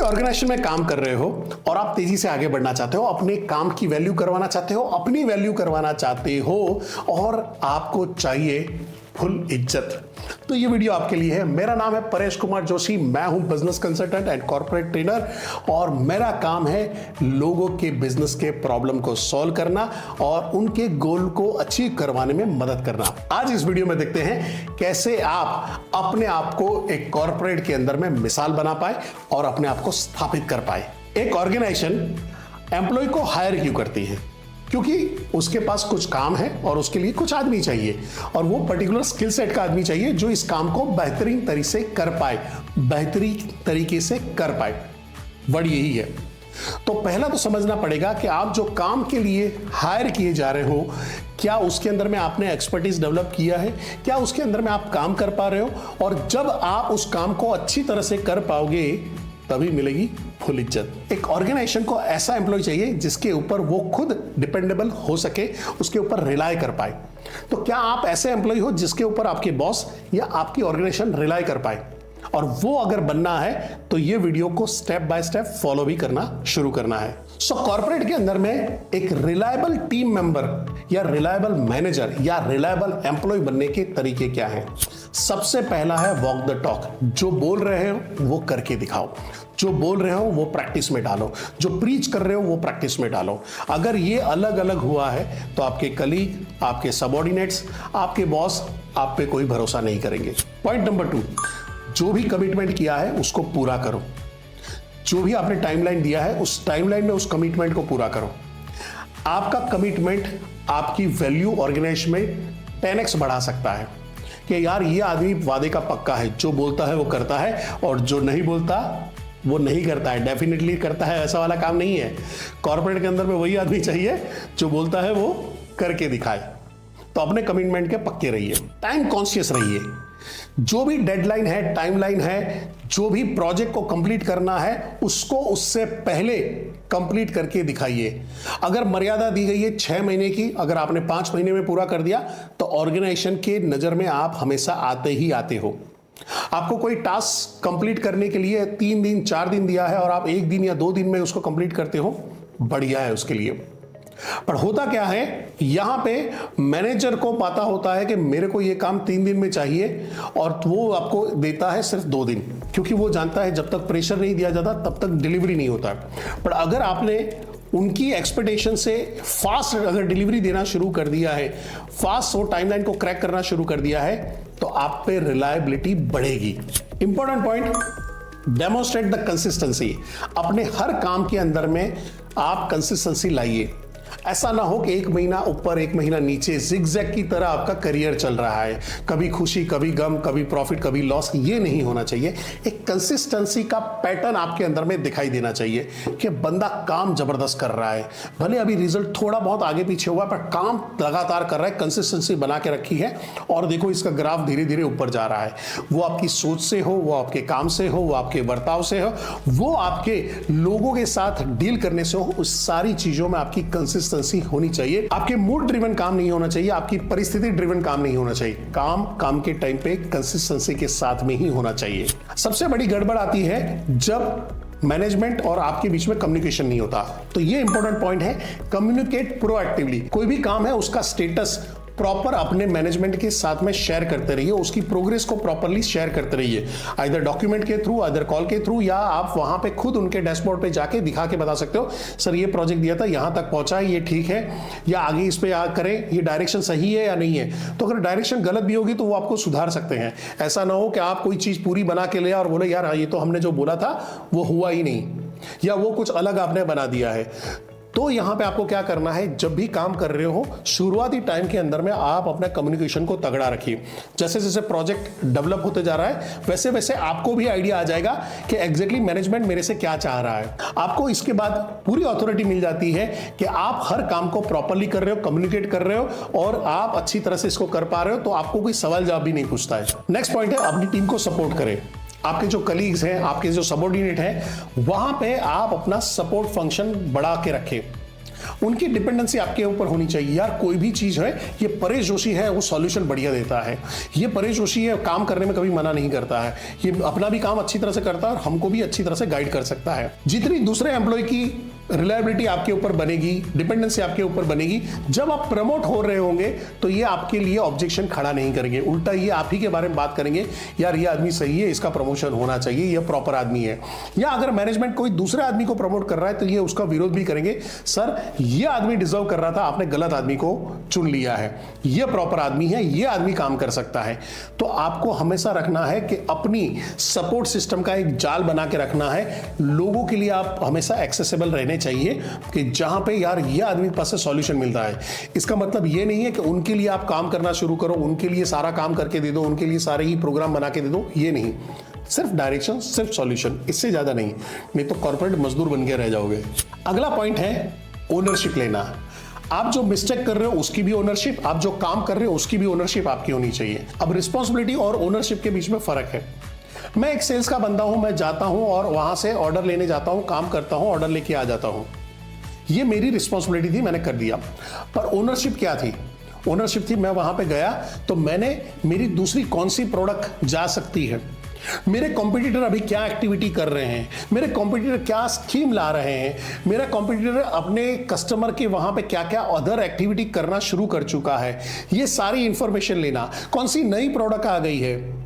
Organisation में काम कर रहे हो और आप तेजी से आगे बढ़ना चाहते हो, अपने काम की वैल्यू करवाना चाहते हो, अपनी वैल्यू करवाना चाहते हो और आपको चाहिए फुल इज्जत, तो ये वीडियो आपके लिए है। मेरा नाम है परेश कुमार जोशी, मैं हूं business consultant and corporate trainer और मेरा काम है लोगों के बिजनेस के प्रॉब्लम को सॉल्व करना और उनके गोल को अचीव करवाने में मदद करना। आज इस वीडियो में देखते हैं कैसे आप अपने आप को एक कॉर्पोरेट के अंदर में मिसाल बना पाए और अपने आप को स्थापित कर पाए। एक ऑर्गेनाइजेशन एम्प्लॉय को हायर क्यों करती है? क्योंकि उसके पास कुछ काम है और उसके लिए कुछ आदमी चाहिए और वो पर्टिकुलर स्किल सेट का आदमी चाहिए जो इस काम को बेहतरीन तरीके से कर पाए, बेहतरीन तरीके से कर पाए। वर्ड यही है। तो पहला तो समझना पड़ेगा कि आप जो काम के लिए हायर किए जा रहे हो, क्या उसके अंदर में आपने एक्सपर्टीज डेवलप किया है, क्या उसके अंदर में आप काम कर पा रहे हो, और जब आप उस काम को अच्छी तरह से कर पाओगे तभी मिलेगी फुल इज्जत। एक ऑर्गेनाइजेशन को ऐसा एम्प्लॉय चाहिए जिसके ऊपर वो खुद डिपेंडेबल हो सके, उसके ऊपर रिलाय कर पाए। तो क्या आप ऐसे एम्प्लॉय हो जिसके ऊपर आपके बॉस या आपकी ऑर्गेनाइजेशन रिलाय कर पाए? और वो अगर बनना है तो ये वीडियो को स्टेप बाय स्टेप फॉलो भी करना शुरू करना है। सो कॉर्पोरेट के अंदर में एक रिलायबल टीम मेंबर या रिलायबल मैनेजर या रिलायबल एम्प्लॉय बनने के तरीके क्या हैं? सबसे पहला है वॉक द टॉक। जो बोल रहे हो वो करके दिखाओ, जो बोल रहे हो वो प्रैक्टिस में डालो, जो प्रीच कर रहे हो वो प्रैक्टिस में डालो। अगर ये अलग अलग हुआ है तो आपके कलीग, आपके सबऑर्डिनेट्स, आपके बॉस आप पे कोई भरोसा नहीं करेंगे। पॉइंट नंबर 2, जो भी कमिटमेंट किया है उसको पूरा करो। जो भी आपने टाइमलाइन दिया है उस टाइमलाइन में उस कमिटमेंट को पूरा करो। आपका कमिटमेंट आपकी वैल्यू ऑर्गेनाइजेशन में 10x बढ़ा सकता है कि यार ये आदमी वादे का पक्का है, जो बोलता है वो करता है और जो नहीं बोलता वो नहीं करता है। डेफिनेटली करता है ऐसा वाला काम नहीं है। कॉर्पोरेट के अंदर में वही आदमी चाहिए जो बोलता है वो करके दिखाए। तो अपने कमिटमेंट के पक्के रहिए, टाइम कॉन्शियस रहिए। जो भी डेडलाइन है, टाइमलाइन है, जो भी प्रोजेक्ट को कंप्लीट करना है उसको उससे पहले कंप्लीट करके दिखाइए। अगर मर्यादा दी गई है 6 महीने की, अगर आपने 5 महीने में पूरा कर दिया तो ऑर्गेनाइजेशन के नजर में आप हमेशा आते ही आते हो। आपको कोई टास्क कंप्लीट करने के लिए 3 दिन 4 दिन दिया है और आप 1 दिन या 2 दिन में उसको कंप्लीट करते हो, बढ़िया है उसके लिए। पर होता क्या है, यहां पे मैनेजर को पता होता है कि मेरे को ये काम 3 दिन में चाहिए और वो आपको देता है सिर्फ 2 दिन, क्योंकि वो जानता है जब तक प्रेशर नहीं दिया जाता तब तक डिलीवरी नहीं होता। पर अगर आपने उनकी एक्सपेक्टेशन से फास्ट अगर डिलीवरी देना शुरू कर दिया है, फास्ट वो टाइमलाइन को क्रैक करना शुरू कर दिया है, तो आप पे रिलायबिलिटी बढ़ेगी। Important point, demonstrate the consistency. अपने हर काम के अंदर में आप कंसिस्टेंसी लाइए। ऐसा ना हो कि 1 महीना ऊपर 1 महीना नीचे जिगजैग की तरह आपका करियर चल रहा है, कभी खुशी कभी गम, कभी प्रॉफिट कभी लॉस। ये नहीं होना चाहिए। एक कंसिस्टेंसी का पैटर्न आपके अंदर में दिखाई देना चाहिए कि बंदा काम जबरदस्त कर रहा है, भले अभी रिजल्ट थोड़ा बहुत आगे पीछे हुआ पर काम लगातार कर रहा है, कंसिस्टेंसी बना के रखी है और देखो इसका ग्राफ धीरे धीरे ऊपर जा रहा है। वो आपकी सोच से हो, वो आपके काम से हो, वो आपके बर्ताव से हो, वो आपके लोगों के साथ डील करने से हो, उस सारी चीजों में आपकी कंसिस्टेंसी होनी चाहिए। आपके मूड ड्रिवन काम नहीं होना चाहिए, आपकी परिस्थिति ड्रिवन काम नहीं होना चाहिए। काम के टाइम पे कंसिस्टेंसी के साथ में ही होना चाहिए। सबसे बड़ी गड़बड़ आती है जब मैनेजमेंट और आपके बीच में कम्युनिकेशन नहीं होता। तो ये इंपॉर्टेंट पॉइंट है, कम्युनिकेट प्रोएक्टिवली। कोई भी काम है उसका स्टेटस प्रॉपर अपने मैनेजमेंट के साथ में शेयर करते रहिए, उसकी प्रोग्रेस को प्रॉपरली शेयर करते रहिए, आइदर डॉक्यूमेंट के थ्रू, आइदर कॉल के थ्रू, या आप वहां पे खुद उनके डैशबोर्ड पे जाके दिखा के बता सकते हो, सर ये प्रोजेक्ट दिया था यहां तक पहुंचा है, ये ठीक है, या आगे इस पे करें, ये डायरेक्शन सही है या नहीं है। तो अगर डायरेक्शन गलत भी होगी तो वो आपको सुधार सकते हैं। ऐसा ना हो कि आप कोई चीज पूरी बना के ले और बोले यार हाँ ये तो हमने जो बोला था वो हुआ ही नहीं, या वो कुछ अलग आपने बना दिया है। तो यहां पे आपको क्या करना है, जब भी काम कर रहे हो शुरुआती टाइम के अंदर में आप अपने कम्युनिकेशन को तगड़ा रखिए। जैसे जैसे प्रोजेक्ट डेवलप होते जा रहा है वैसे वैसे आपको भी आइडिया आ जाएगा कि एग्जैक्टली मैनेजमेंट मेरे से क्या चाह रहा है। आपको इसके बाद पूरी अथॉरिटी मिल जाती है कि आप हर काम को प्रॉपरली कर रहे हो, कम्युनिकेट कर रहे हो और आप अच्छी तरह से इसको कर पा रहे हो, तो आपको कोई सवाल जवाब भी नहीं पूछता है। नेक्स्ट पॉइंट है, अपनी टीम को सपोर्ट करें। आपके जो कलीग्स हैं, आपके जो सबऑर्डिनेट हैं, वहां पे आप अपना सपोर्ट फंक्शन बढ़ा के रखें। उनकी डिपेंडेंसी आपके ऊपर होनी चाहिए। यार कोई भी चीज है, ये परेश जोशी है वो सॉल्यूशन बढ़िया देता है, ये परेश जोशी है काम करने में कभी मना नहीं करता है, ये अपना भी काम अच्छी तरह से करता है और हमको भी अच्छी तरह से गाइड कर सकता है। जितनी दूसरे एम्प्लॉय की रिलायबिलिटी आपके ऊपर बनेगी, डिपेंडेंसी आपके ऊपर बनेगी, जब आप प्रमोट हो रहे होंगे तो ये आपके लिए ऑब्जेक्शन खड़ा नहीं करेंगे, उल्टा ये आप ही के बारे में बात करेंगे, यार ये आदमी सही है, इसका प्रमोशन होना चाहिए, ये प्रॉपर आदमी है। या अगर मैनेजमेंट कोई दूसरे आदमी को प्रमोट कर रहा है तो ये उसका विरोध भी करेंगे, सर ये आदमी डिजर्व कर रहा था, आपने गलत आदमी को चुन लिया है, ये प्रॉपर आदमी है, ये आदमी काम कर सकता है। तो आपको हमेशा रखना है कि अपनी सपोर्ट सिस्टम का एक जाल बना के रखना है, लोगों के लिए आप हमेशा एक्सेसिबल रहने चाहिए कि जहां पे यार ये आदमी के पास से सॉल्यूशन मिलता है। इसका मतलब ये नहीं है कि उनके लिए आप काम करना शुरू करो, उनके लिए सारा काम करके दे दो, उनके लिए सारे ही प्रोग्राम बना के दे दो, ये नहीं, सिर्फ डायरेक्शन, सिर्फ सॉल्यूशन, इससे ज्यादा नहीं तो कॉर्पोरेट मजदूर बन के रह जाओगे। अगला पॉइंट है ओनरशिप लेना। आप जो मिस्टेक कर रहे हो उसकी भी ओनरशिप, आप जो काम कर रहे हो उसकी भी ओनरशिप आपकी होनी चाहिए। अब रिस्पॉन्सिबिलिटी और ओनरशिप के बीच में फर्क है। मैं एक सेल्स का बंदा हूं, मैं जाता हूं और वहां से ऑर्डर लेने जाता हूं, काम करता हूं, ऑर्डर लेके आ जाता हूं, ये मेरी रिस्पॉन्सिबिलिटी थी, मैंने कर दिया। पर ओनरशिप क्या थी? ओनरशिप थी मैं वहां पे गया तो मैंने मेरी दूसरी कौन सी प्रोडक्ट जा सकती है, मेरे कॉम्पिटिटर अभी क्या एक्टिविटी कर रहे हैं, मेरे कॉम्पिटिटर क्या स्कीम ला रहे हैं, मेरा कॉम्पिटिटर अपने कस्टमर के वहां पे क्या क्या अदर एक्टिविटी करना शुरू कर चुका है, ये सारी इंफॉर्मेशन लेना, कौन सी नई प्रोडक्ट आ गई है,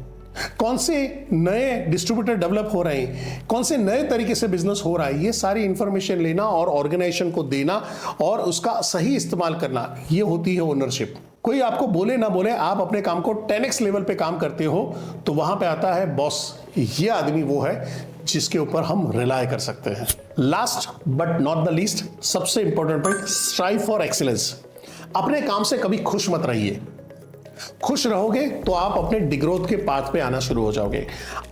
कौन से नए डिस्ट्रीब्यूटर डेवलप हो रहे हैं, कौन से नए तरीके से बिजनेस हो रहा है, ये सारी इंफॉर्मेशन लेना और ऑर्गेनाइजेशन को देना और उसका सही इस्तेमाल करना, ये होती है ओनरशिप। कोई आपको बोले ना बोले, आप अपने काम को 10x लेवल पे काम करते हो तो वहां पे आता है बॉस, ये आदमी वो है जिसके ऊपर हम रिलाय कर सकते हैं। Last but not the least, सबसे important point, strive for excellence. अपने काम से कभी खुश मत रहिए। खुश रहोगे तो आप अपने डिग्रोथ के पाथ पे आना शुरू हो जाओगे।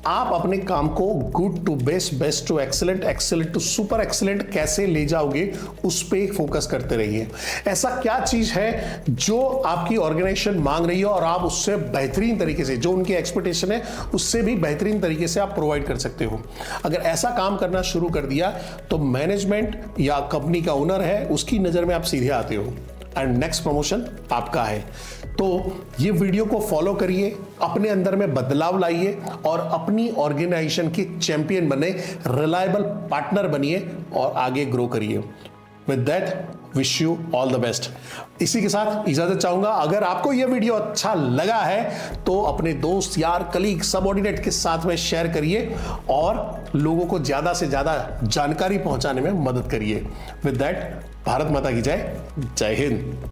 आप अपने काम को good to best, best to excellent, excellent to super excellent कैसे ले जाओगे उस पे फोकस करते रहिए। ऐसा क्या चीज है जो आपकी ऑर्गेनाइजेशन मांग रही है और आप उससे बेहतरीन तरीके से, जो उनकी एक्सपेक्टेशन है उससे भी बेहतरीन तरीके से आप प्रोवाइड कर सकते हो। अगर ऐसा काम करना शुरू कर दिया तो मैनेजमेंट या कंपनी का ओनर है उसकी नजर में आप सीधे आते हो एंड नेक्स्ट प्रमोशन आपका है। तो ये वीडियो को फॉलो करिए, अपने अंदर में बदलाव लाइए और अपनी ऑर्गेनाइजेशन के चैंपियन बने, रिलायबल पार्टनर बनिए और आगे ग्रो करिए। With that wish you all the best. इसी के साथ इजाजत चाहूंगा। अगर आपको यह वीडियो अच्छा लगा है तो अपने दोस्त, यार, कलीग, सबऑर्डिनेट के साथ में शेयर करिए और लोगों को ज्यादा से ज्यादा जानकारी पहुंचाने में मदद करिए। विद दैट, भारत माता की जय, जय हिंद।